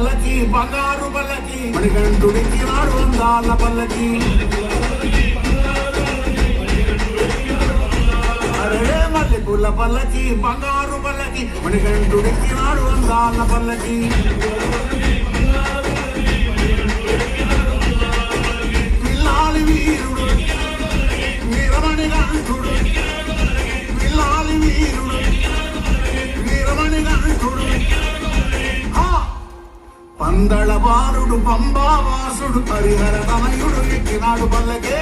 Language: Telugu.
పల్లకి బంగారు పల్లకి మణికంఠుడికి నాడు అందాల పల్లకి అరే మల్లెపూల పల్లకి బంగారు పల్లకి మణికంఠుడికి నాడు అందాల పల్లకి పిల్లాలి వీరుడు వీరమణి గంఠుడు పిల్లాలి వీరుడు వీరమణి గంఠుడు పందళ బారుడు పంబావాసుడు హరిహర తనయుడు ఎక్కినాడు పల్లకే